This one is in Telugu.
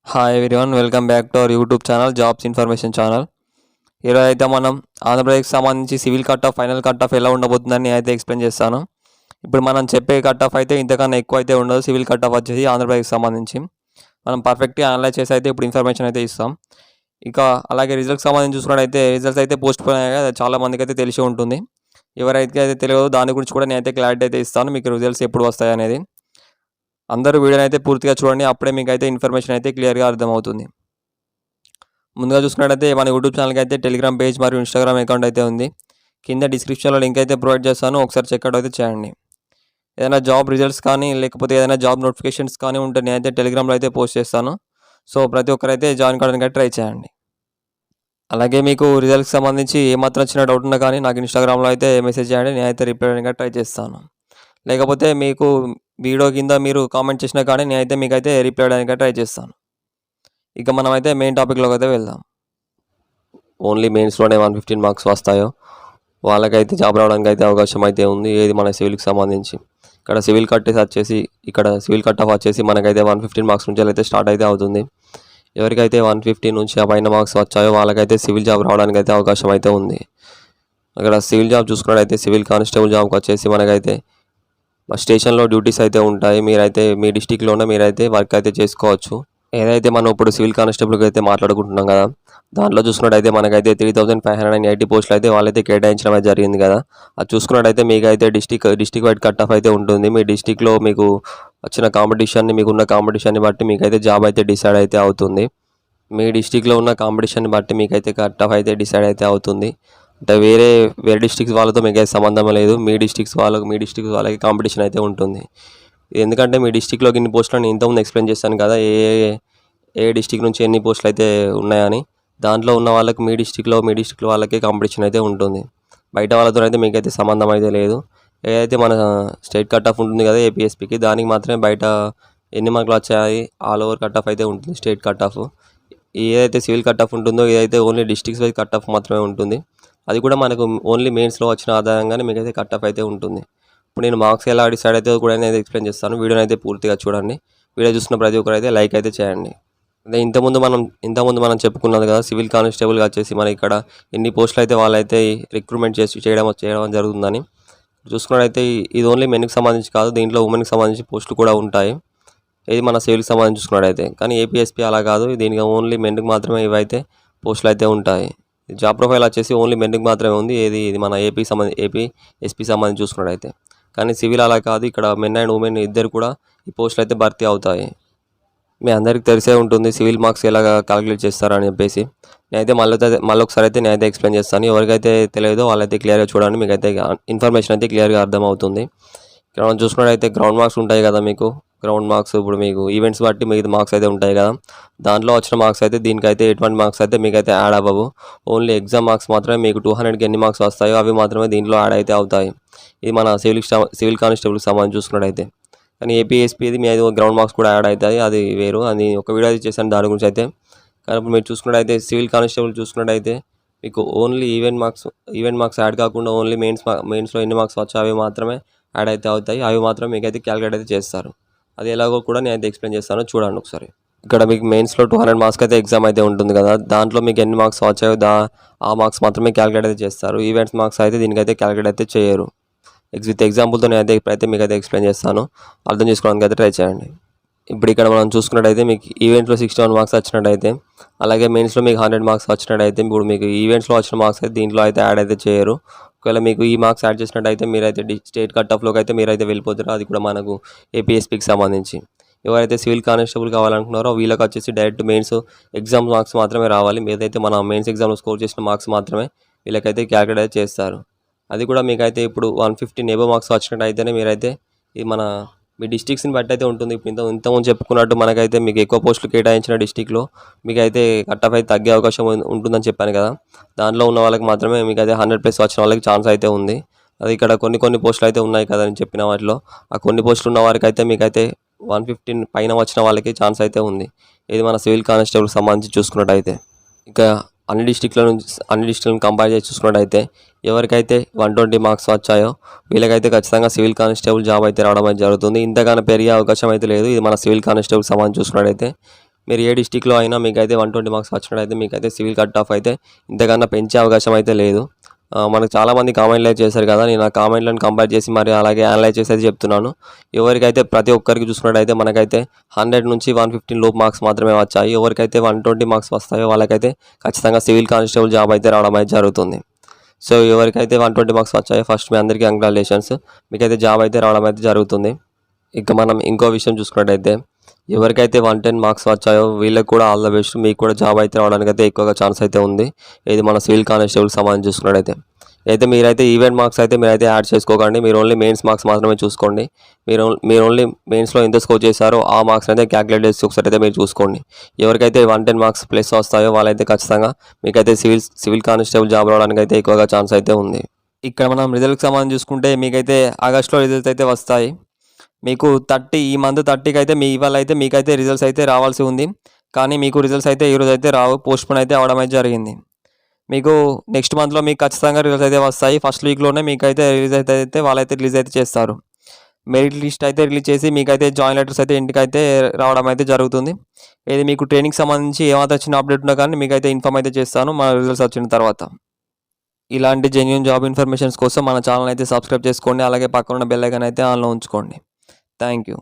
Hi everyone, welcome back to our YouTube channel jobs information channel. ఈరోజు అయితే మనం ఆంధ్రప్రదేశ్కి సంబంధించి civil cut off, final cut off ఎలా ఉండబోతుందని నేను అయితే ఎక్స్ప్లెయిన్ చేస్తాను. ఇప్పుడు మనం చెప్పే కట్ ఆఫ్ అయితే ఇంతకన్నా ఎక్కువ అయితే ఉండదు. సివిల్ కట్ ఆఫ్ వచ్చేసి ఆంధ్రప్రదేశ్కి సంబంధించి మనం పర్ఫెక్ట్గా అనలైజ్ చేసి అయితే ఇప్పుడు ఇన్ఫర్మేషన్ అయితే ఇస్తాం. ఇక అలాగే రిజల్ట్కి సంబంధించి చూసుకున్నట్టయితే రిజల్ట్స్ అయితే పోస్ట్ పోన్ అయ్యాయి. అది చాలా మందికి అయితే తెలిసి ఉంటుంది. ఎవరైతే అయితే తెలియదో దాని గురించి కూడా నేనైతే క్లారిటీ అయితే ఇస్తాను, మీకు రిజల్ట్స్ ఎప్పుడు వస్తాయి అనేది. అందరూ వీడియోని అయితే పూర్తిగా చూడండి, అప్పుడే మీకు అయితే ఇన్ఫర్మేషన్ అయితే క్లియర్గా అర్థమవుతుంది. ముందుగా చూసుకున్నట్టయితే మన యూట్యూబ్ ఛానల్కి అయితే టెలిగ్రామ్ పేజ్ మరియు ఇన్స్టాగ్రామ్ అకౌంట్ అయితే ఉంది. కింద డిస్క్రిప్షన్లో లింక్ అయితే ప్రొవైడ్ చేస్తాను, ఒకసారి చెక్అవుట్ అయితే చేయండి. ఏదైనా జాబ్ రిజల్ట్స్ కానీ లేకపోతే ఏదైనా జాబ్ నోటిఫికేషన్స్ కానీ ఉంటే నేనైతే టెలిగ్రామ్లో అయితే పోస్ట్ చేస్తాను. సో ప్రతి ఒక్కరైతే జాయిన్ కావడానికి అయితే ట్రై చేయండి. అలాగే మీకు రిజల్ట్కి సంబంధించి ఏమాత్రం చిన్న డౌట్ ఉన్నా కానీ నాకు ఇన్స్టాగ్రామ్లో అయితే మెసేజ్ చేయండి, నేనైతే రిప్లై చేయడానికి ట్రై చేస్తాను. లేకపోతే మీకు వీడియో కింద మీరు కామెంట్ చేసినా కానీ నేనైతే మీకైతే రిప్లై చేయడానికి ట్రై చేస్తాను. ఇక మనమైతే మెయిన్ టాపిక్లోకి అయితే వెళ్దాం. ఓన్లీ మెయిన్స్లోనే 115 మార్క్స్ వస్తాయో వాళ్ళకైతే జాబ్ రావడానికి అయితే అవకాశం అయితే ఉంది. ఏది మన సివిల్కి సంబంధించి ఇక్కడ సివిల్ కట్ వచ్చేసి ఇక్కడ సివిల్ కట్ ఆఫ్ వచ్చేసి మనకైతే 115 మార్క్స్ నుంచి అయితే స్టార్ట్ అయితే అవుతుంది. ఎవరికైతే 150 నుంచి ఆ పైన మార్క్స్ వచ్చాయో వాళ్ళకైతే సివిల్ జాబ్ రావడానికి అయితే అవకాశం అయితే ఉంది. అక్కడ సివిల్ జాబ్ చూసుకున్నట్టయితే సివిల్ కానిస్టేబుల్ జాబ్కి వచ్చేసి మనకైతే స్టేషన్లో డ్యూటీస్ అయితే ఉంటాయి. మీరైతే మీ డిస్టిక్లోనే మీరైతే వర్క్ అయితే చేసుకోవచ్చు. ఏదైతే మనం ఇప్పుడు సివిల్ కానిస్టేబుల్కి అయితే మాట్లాడుకుంటున్నాం కదా, దాంట్లో చూసుకున్నట్టయితే మనకైతే 3580 పోస్టులు అయితే వాళ్ళైతే కేటాయించడం అయితే జరిగింది కదా. అది చూసుకున్నట్టయితే మీకైతే డిస్టిక్ వైడ్ కట్ ఆఫ్ అయితే ఉంటుంది. మీ డిస్టిక్లో మీకు వచ్చిన కాంపిటీషన్ని, మీకున్న కాంపిటీషన్ని బట్టి మీకైతే జాబ్ అయితే డిసైడ్ అయితే అవుతుంది. మీ డిస్టిక్లో ఉన్న కాంపిటీషన్ని బట్టి మీకైతే కట్ ఆఫ్ అయితే డిసైడ్ అయితే అవుతుంది. అంటే వేరే డిస్ట్రిక్ట్స్ వాళ్ళతో మీకు సంబంధం లేదు. మీ డిస్ట్రిక్ట్స్ వాళ్ళకి కాంపిటీషన్ అయితే ఉంటుంది. ఎందుకంటే మీ డిస్టిక్లోకి ఇన్ని పోస్టులు ఇంతకుముందు ఎక్స్ప్లెయిన్ చేశాను కదా, ఏ డిస్టిక్ నుంచి ఎన్ని పోస్టులు అయితే ఉన్నాయని. దాంట్లో ఉన్న వాళ్ళకి మీ డిస్టిక్లో వాళ్ళకే కాంపిటీషన్ అయితే ఉంటుంది. బయట వాళ్ళతో అయితే మీకైతే సంబంధం అయితే లేదు. ఏదైతే మన స్టేట్ కట్ ఆఫ్ ఉంటుంది కదా ఏపీఎస్పీకి, దానికి మాత్రమే బయట ఎన్ని మార్కులు వచ్చాయి ఆల్ ఓవర్ కట్ ఆఫ్ అయితే ఉంటుంది స్టేట్ కట్ ఆఫ్. ఏదైతే సివిల్ కట్ ఆఫ్ ఉంటుందో ఇదైతే only districts wise cut off మాత్రమే ఉంటుంది. అది కూడా మనకు ఓన్లీ మెయిన్స్లో వచ్చిన ఆధారంగానే మీకైతే కట్ ఆఫ్ అయితే ఉంటుంది. ఇప్పుడు నేను మార్క్స్ ఎలా డిసైడ్ అయితే కూడా నేను ఎక్స్ప్లెయిన్ చేస్తాను. వీడియోని అయితే పూర్తిగా చూడండి. వీడియో చూసిన ప్రతి ఒక్కరు అయితే లైక్ అయితే చేయండి. అదే ఇంతకుముందు మనం చెప్పుకున్నది కదా, సివిల్ కానిస్టేబుల్గా వచ్చేసి మన ఇక్కడ ఎన్ని పోస్టులు అయితే వాళ్ళైతే రిక్రూట్మెంట్ చేయడం జరుగుతుందని. చూసుకున్నట్టయితే ఇది ఓన్లీ మెన్కి సంబంధించి కాదు, దీంట్లో ఉమెన్కి సంబంధించి పోస్టులు కూడా ఉంటాయి. ఇది మన సివిల్కి సంబంధించి చూసుకున్నట్టయితే. కానీ ఏపీఎస్పీ అలా కాదు, దీనికి ఓన్లీ మెన్కి మాత్రమే ఇవైతే పోస్టులు అయితే ఉంటాయి. జాబ్ ప్రొఫైల్ వచ్చేసి ఓన్లీ మెన్కి మాత్రమే ఉంది. ఇది మన ఏపీ ఎస్పీ సంబంధించి చూసుకున్నట్టయితే. కానీ సివిల్ అలా కాదు, ఇక్కడ మెన్ అండ్ ఉమెన్ ఇద్దరు కూడా ఈ పోస్టులు అయితే భర్తీ అవుతాయి. మీ అందరికీ తెలిసే ఉంటుంది సివిల్ మార్క్స్ ఎలా క్యాలిక్యులేట్ చేస్తారని చెప్పేసి. నేనైతే మళ్ళీ ఒకసారి అయితే నేనైతే ఎక్స్ప్లెయిన్ చేస్తాను. ఎవరికైతే తెలియదో వాళ్ళైతే క్లియర్గా చూడండి, మీకైతే ఇన్ఫర్మేషన్ అయితే క్లియర్గా అర్థమవుతుంది. ఇక్కడ మనం చూసుకున్నట్టయితే గ్రౌండ్ మార్క్స్ ఉంటాయి కదా మీకు. గ్రౌండ్ మార్క్స్ ఇప్పుడు మీకు ఈవెంట్స్ బట్టి మీకు మార్క్స్ అయితే ఉంటాయి కదా, దాంట్లో వచ్చిన మార్క్స్ అయితే దీనికైతే ఎటువంటి మార్క్స్ అయితే మీకైతే యాడ్ అవ్వవు. ఓన్లీ ఎగ్జామ్ మార్క్స్ మాత్రమే మీకు 200కి ఎన్ని మార్క్స్ వస్తాయో అవి మాత్రమే దీంట్లో యాడ్ అయితే అవుతాయి. ఇది మన సివిల్ కానిస్టేబుల్కి సంబంధించి చూసుకున్నట్టయితే. కానీ ఏపీఎస్పీది మీ అది గ్రౌండ్ మార్క్స్ కూడా యాడ్ అవుతాయి, అది వేరు. అది ఒక వీడియో అయితే చేశాను దాని గురించి అయితే. కానీ ఇప్పుడు మీరు చూసుకున్నట్టయితే సివిల్ కానిస్టేబుల్ చూసుకున్నట్టయితే మీకు ఓన్లీ ఈవెంట్ మార్క్స్ యాడ్ కాకుండా ఓన్లీ మెయిన్స్లో ఎన్ని మార్క్స్ వచ్చాయో అవి మాత్రమే యాడ్ అయితే అవుతాయి. అవి మాత్రం మీకైతే క్యాలిక్యులేట్ అయితే చేస్తారు. అది ఎలాగో కూడా నేను అయితే ఎక్స్ప్లెయిన్ చేస్తాను, చూడండి ఒకసారి. ఇక్కడ మీకు మెయిన్స్లో 200 మార్క్స్కి అయితే ఎగ్జామ్ అయితే ఉంటుంది కదా, దాంట్లో మీకు ఎన్ని మార్క్స్ వచ్చాయో ఆ మార్క్స్ మాత్రమే క్యాలిక్యులేట్ అయితే చేస్తారు. ఈవెంట్స్ మార్క్స్ అయితే దీనికైతే క్యాలిక్యులేట్ అయితే చేయరు. విత్ ఎగ్జాంపుల్తో నేను అయితే ఇప్పుడైతే మీకు అయితే ఎక్స్ప్లెయిన్ చేస్తాను, అర్థం చేసుకోవడానికి అయితే ట్రై చేయండి. ఇప్పుడు ఇక్కడ మనం చూసుకున్నట్టయితే మీకు ఈవెంట్స్లో 61 మార్క్స్ వచ్చినట్టయితే, అలాగే మెయిన్స్లో మీకు 100 మార్క్స్ వచ్చినట్టయితే, ఇప్పుడు మీకు ఈవెంట్స్లో వచ్చిన మార్క్స్ అయితే దీంట్లో అయితే యాడ్ అయితే చేయరు. ఒకవేళ మీకు ఈ మార్క్స్ యాడ్ చేసినట్టయితే మీరైతే స్టేట్ కట్ ఆఫ్లోకి అయితే మీరైతే వెళ్ళిపోతారు. అది కూడా మనకు ఏపీఎస్పీకి సంబంధించి. ఎవరైతే సివిల్ కానిస్టేబుల్ కావాలనుకున్నారో వీళ్ళకి వచ్చేసి డైరెక్ట్ మెయిన్స్ ఎగ్జామ్ మార్క్స్ మాత్రమే రావాలి. ఏదైతే మన మెయిన్స్ ఎగ్జామ్లో స్కోర్ చేసిన మార్క్స్ మాత్రమే వీళ్ళకైతే క్యాలిక్యులేట్ చేస్తారు. అది కూడా మీకైతే ఇప్పుడు 115 ఎబో మార్క్స్ వచ్చినట్టయితేనే మీరైతే ఈ మీ డిస్ట్రిక్ట్స్ని బట్టి అయితే ఉంటుంది. ఇప్పుడు ఇంతకుముందు చెప్పుకున్నట్టు మనకైతే మీకు ఎక్కువ పోస్టులు కేటాయించిన డిస్టిక్లో మీకైతే కట్ ఆఫ్ అయితే తగ్గే అవకాశం ఉంటుందని చెప్పాను కదా, దాంట్లో ఉన్న వాళ్ళకి మాత్రమే మీకైతే 100+ వచ్చిన వాళ్ళకి ఛాన్స్ అయితే ఉంది. అది ఇక్కడ కొన్ని పోస్టులు అయితే ఉన్నాయి కదా నేను చెప్పిన వాటిలో, ఆ కొన్ని పోస్టులు ఉన్న వారికి అయితే మీకైతే 115 పైన వచ్చిన వాళ్ళకి ఛాన్స్ అయితే ఉంది. ఇది మన సివిల్ కానిస్టేబుల్కి సంబంధించి చూసుకున్నట్టయితే. ఇంకా అన్ని డిస్టిక్లను కంపేర్ చేసి చూసుకున్నట్టయితే ఎవరికైతే 120 మార్క్స్ వచ్చాయో వీళ్ళకైతే ఖచ్చితంగా సివిల్ కానిస్టేబుల్ జాబ్ అయితే రావడం అయితే జరుగుతుంది. ఇంతగానో పెరిగే అవకాశం అయితే లేదు. ఇది మన సివిల్ కానిస్టేబుల్ సంబంధించి చూసుకున్నట్టయితే మీరు ఏ డిస్టిక్లో అయినా మీకైతే 120 మార్క్స్ వచ్చినట్టయితే మీకైతే సివిల్ కట్ ఆఫ్ అయితే ఇంతకన్నా పెంచే అవకాశం అయితే లేదు. మనకు చాలామంది కామెంట్లు అయితే చేశారు కదా, నేను ఆ కామెంట్లను కంపేర్ చేసి మరి అలాగే అనలైజ్ చేసి అయితే చెప్తున్నాను. ఎవరికైతే ప్రతి ఒక్కరికి చూసుకున్నట్టయితే మనకైతే 100 నుంచి 115 లోపు మార్క్స్ మాత్రమే వచ్చాయి. ఎవరికైతే 120 మార్క్స్ వస్తాయో వాళ్ళకైతే ఖచ్చితంగా సివిల్ కానిస్టేబుల్ జాబ్ అయితే రావడం అయితే జరుగుతుంది. సో ఎవరికైతే 120 మార్క్స్ వచ్చాయో ఫస్ట్ మీ అందరికీ కంగ్రాచులేషన్స్, మీకైతే జాబ్ అయితే రావడం అయితే జరుగుతుంది. ఇక మనం ఇంకో విషయం చూసుకున్నట్టయితే ఎవరికైతే 110 మార్క్స్ వచ్చాయో వీళ్ళకి కూడా ఆల్ ద బెస్ట్, మీకు కూడా జాబ్ అయితే రావడానికి అయితే ఎక్కువగా ఛాన్స్ అయితే ఉంది. ఇది మన సివిల్ కానిస్టేబుల్ సంబంధించి చూసుకున్నట్టయితే అయితే మీరైతే ఈవెంట్ మార్క్స్ అయితే మీరైతే యాడ్ చేసుకోకండి. మీరు ఓన్లీ మెయిన్స్ మార్క్స్ మాత్రమే చూసుకోండి. మీరు ఓన్లీ మెయిన్స్లో ఎంత స్కోర్ చేశారో ఆ మార్క్స్ అయితే క్యాలిక్యులేట్ చేసి ఒకసారి అయితే మీరు చూసుకోండి. ఎవరికైతే 110 మార్క్స్ ప్లస్ వస్తాయో వాళ్ళైతే ఖచ్చితంగా మీకైతే సివిల్ కానిస్టేబుల్ జాబ్ రావడానికి అయితే ఎక్కువగా ఛాన్స్ అయితే ఉంది. ఇక్కడ మనం రిజల్ట్కి సంబంధించి చూసుకుంటే మీకైతే ఆగస్టులో రిజల్ట్స్ అయితే వస్తాయి. మీకు ఈ మంత్ 30కి అయితే ఇవాళ అయితే మీకైతే రిజల్ట్స్ అయితే రావాల్సి ఉంది. కానీ మీకు రిజల్ట్స్ అయితే ఈరోజు అయితే రావు, పోస్ట్పోన్ అయితే అవడం అయితే జరిగింది. మీకు నెక్స్ట్ మంత్లో మీకు ఖచ్చితంగా రిజల్ట్స్ అయితే వస్తాయి. ఫస్ట్ వీక్లోనే మీకైతే రిలీజ్ అయితే వాళ్ళైతే రిలీజ్ అయితే చేస్తారు. మెరిట్ లిస్ట్ అయితే రిలీజ్ చేసి మీకైతే జాయిన్ లెటర్స్ అయితే ఇంటికైతే రావడం అయితే జరుగుతుంది. ఇది మీకు ట్రైనింగ్ సంబంధించి ఏమైతే చిన్న అప్డేట్ ఉన్నా కానీ మీకైతే ఇన్ఫామ్ అయితే చేస్తాను మన రిజల్ట్స్ వచ్చిన తర్వాత. ఇలాంటి జెన్యూన్ జాబ్ ఇన్ఫర్మేషన్స్ కోసం మన ఛానల్ అయితే సబ్స్క్రైబ్ చేసుకోండి. అలాగే పక్కన ఉన్న బెల్ ఐకాన్ అయితే ఆన్లో ఉంచుకోండి. Thank you.